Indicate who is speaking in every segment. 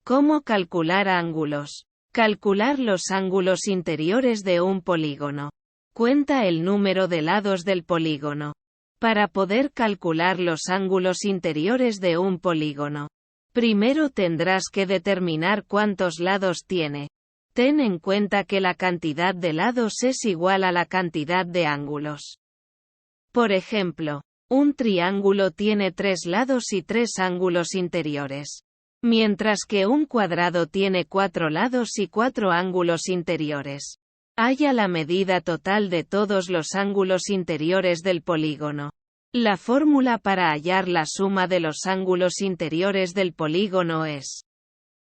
Speaker 1: ¿Cómo calcular ángulos? Calcular los ángulos interiores de un polígono. Cuenta el número de lados del polígono. Para poder calcular los ángulos interiores de un polígono, primero tendrás que determinar cuántos lados tiene. Ten en cuenta que la cantidad de lados es igual a la cantidad de ángulos. Por ejemplo, un triángulo tiene 3 lados y 3 ángulos interiores, mientras que un cuadrado tiene 4 lados y 4 ángulos interiores. Halla la medida total de todos los ángulos interiores del polígono. La fórmula para hallar la suma de los ángulos interiores del polígono es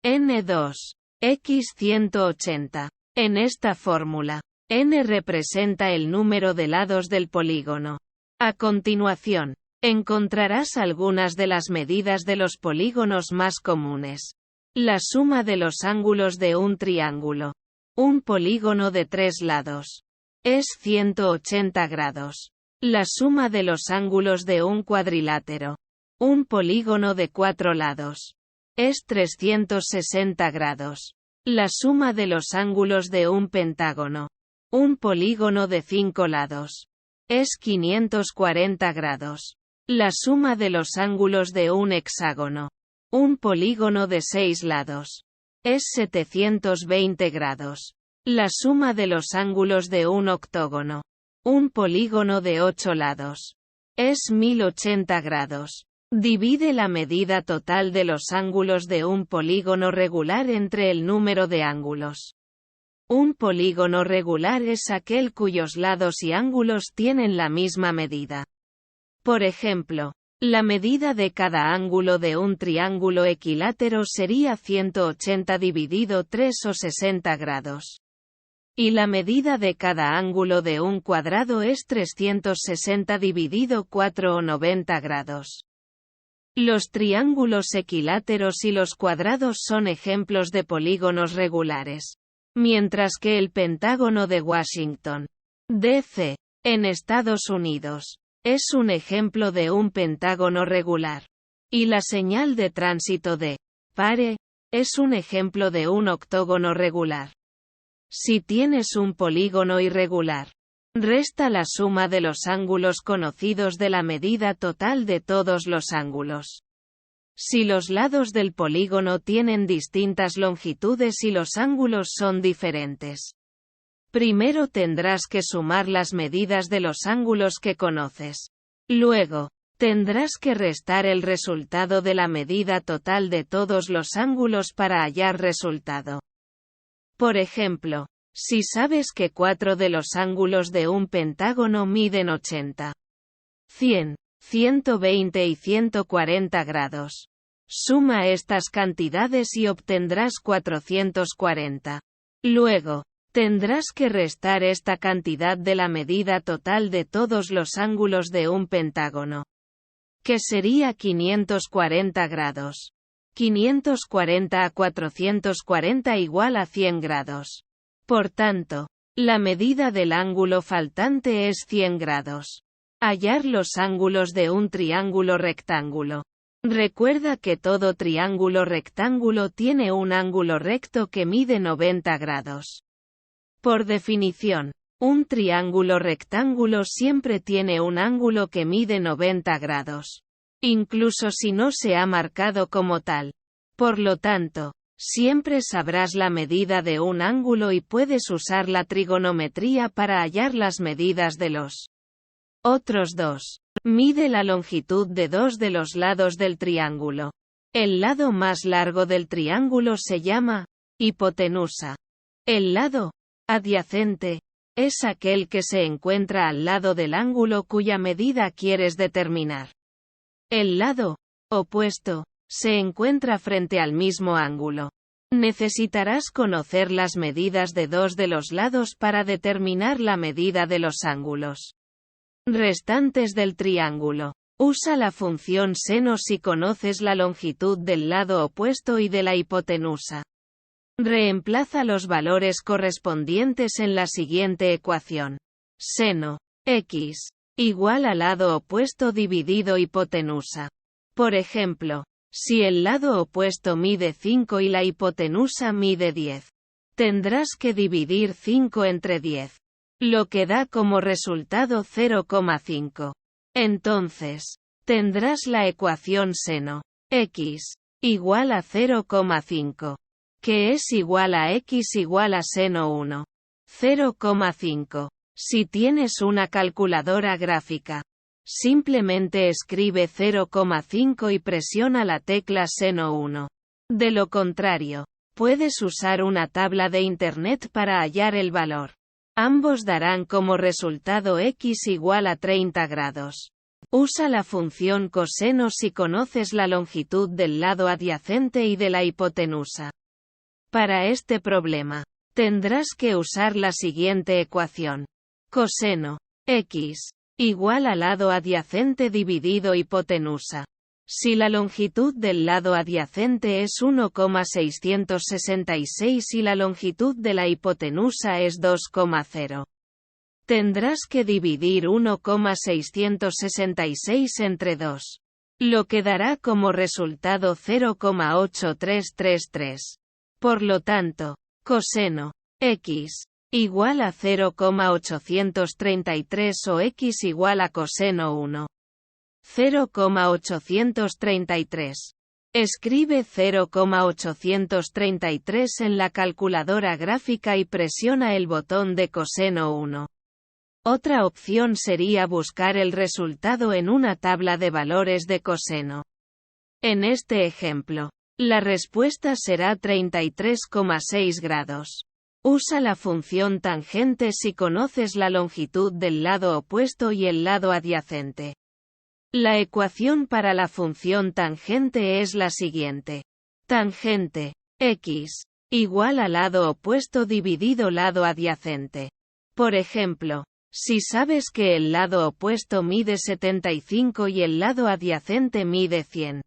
Speaker 1: n2 x 180. En esta fórmula, n representa el número de lados del polígono. A continuación, encontrarás algunas de las medidas de los polígonos más comunes. La suma de los ángulos de un triángulo. Un polígono de 3 lados. Es 180 grados. La suma de los ángulos de un cuadrilátero. Un polígono de 4 lados. Es 360 grados. La suma de los ángulos de un pentágono. Un polígono de 5 lados. Es 540 grados. La suma de los ángulos de un hexágono. Un polígono de 6 lados. Es 720 grados. La suma de los ángulos de un octógono. Un polígono de 8 lados. Es 1080 grados. Divide la medida total de los ángulos de un polígono regular entre el número de ángulos. Un polígono regular es aquel cuyos lados y ángulos tienen la misma medida. Por ejemplo, la medida de cada ángulo de un triángulo equilátero sería 180 dividido 3 o 60 grados. Y la medida de cada ángulo de un cuadrado es 360 dividido 4 o 90 grados. Los triángulos equiláteros y los cuadrados son ejemplos de polígonos regulares, mientras que el pentágono de Washington, D.C., en Estados Unidos, es un ejemplo de un pentágono regular. Y la señal de tránsito de pare es un ejemplo de un octógono regular. Si tienes un polígono irregular, resta la suma de los ángulos conocidos de la medida total de todos los ángulos. Si los lados del polígono tienen distintas longitudes y los ángulos son diferentes, primero tendrás que sumar las medidas de los ángulos que conoces. Luego, tendrás que restar el resultado de la medida total de todos los ángulos para hallar resultado. Por ejemplo, si sabes que 4 de los ángulos de un pentágono miden 80, 100, 120 y 140 grados, suma estas cantidades y obtendrás 440. Luego, tendrás que restar esta cantidad de la medida total de todos los ángulos de un pentágono, que sería 540 grados. 540 a 440 igual a 100 grados. Por tanto, la medida del ángulo faltante es 100 grados. Hallar los ángulos de un triángulo rectángulo. Recuerda que todo triángulo rectángulo tiene un ángulo recto que mide 90 grados. Por definición, un triángulo rectángulo siempre tiene un ángulo que mide 90 grados. Incluso si no se ha marcado como tal. Por lo tanto, siempre sabrás la medida de un ángulo y puedes usar la trigonometría para hallar las medidas de los otros dos. Mide la longitud de 2 de los lados del triángulo. El lado más largo del triángulo se llama hipotenusa. El lado adyacente es aquel que se encuentra al lado del ángulo cuya medida quieres determinar. El lado opuesto se encuentra frente al mismo ángulo. Necesitarás conocer las medidas de 2 de los lados para determinar la medida de los ángulos restantes del triángulo. Usa la función seno si conoces la longitud del lado opuesto y de la hipotenusa. Reemplaza los valores correspondientes en la siguiente ecuación. Seno x igual a lado opuesto dividido hipotenusa. Por ejemplo, Si el lado opuesto mide 5 y la hipotenusa mide 10, tendrás que dividir 5 entre 10, lo que da como resultado 0,5. Entonces, tendrás la ecuación seno x igual a 0,5, que es igual a x igual a seno 1. 0,5. Si tienes una calculadora gráfica, simplemente escribe 0,5 y presiona la tecla seno 1. De lo contrario, puedes usar una tabla de internet para hallar el valor. Ambos darán como resultado x igual a 30 grados. Usa la función coseno si conoces la longitud del lado adyacente y de la hipotenusa. Para este problema, tendrás que usar la siguiente ecuación. Coseno x igual a lado adyacente dividido hipotenusa. Si la longitud del lado adyacente es 1,666 y la longitud de la hipotenusa es 2,0. Tendrás que dividir 1,666 entre 2, lo que dará como resultado 0,8333. Por lo tanto, coseno x igual a 0,833 o x igual a coseno 1. 0,833. Escribe 0,833 en la calculadora gráfica y presiona el botón de coseno 1. Otra opción sería buscar el resultado en una tabla de valores de coseno. En este ejemplo, la respuesta será 33,6 grados. Usa la función tangente si conoces la longitud del lado opuesto y el lado adyacente. La ecuación para la función tangente es la siguiente. Tangente x igual a lado opuesto dividido lado adyacente. Por ejemplo, si sabes que el lado opuesto mide 75 y el lado adyacente mide 100,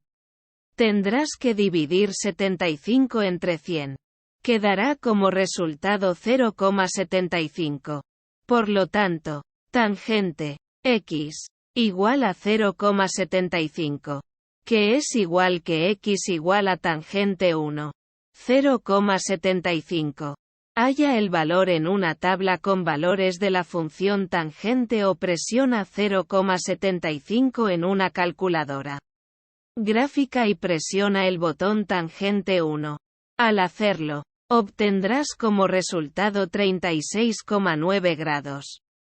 Speaker 1: tendrás que dividir 75 entre 100. Quedará como resultado 0,75. Por lo tanto, tangente x igual a 0,75, que es igual que x igual a tangente 1. 0,75. Halla el valor en una tabla con valores de la función tangente o presiona 0,75 en una calculadora gráfica y presiona el botón tangente 1. Al hacerlo, obtendrás como resultado 36,9 grados.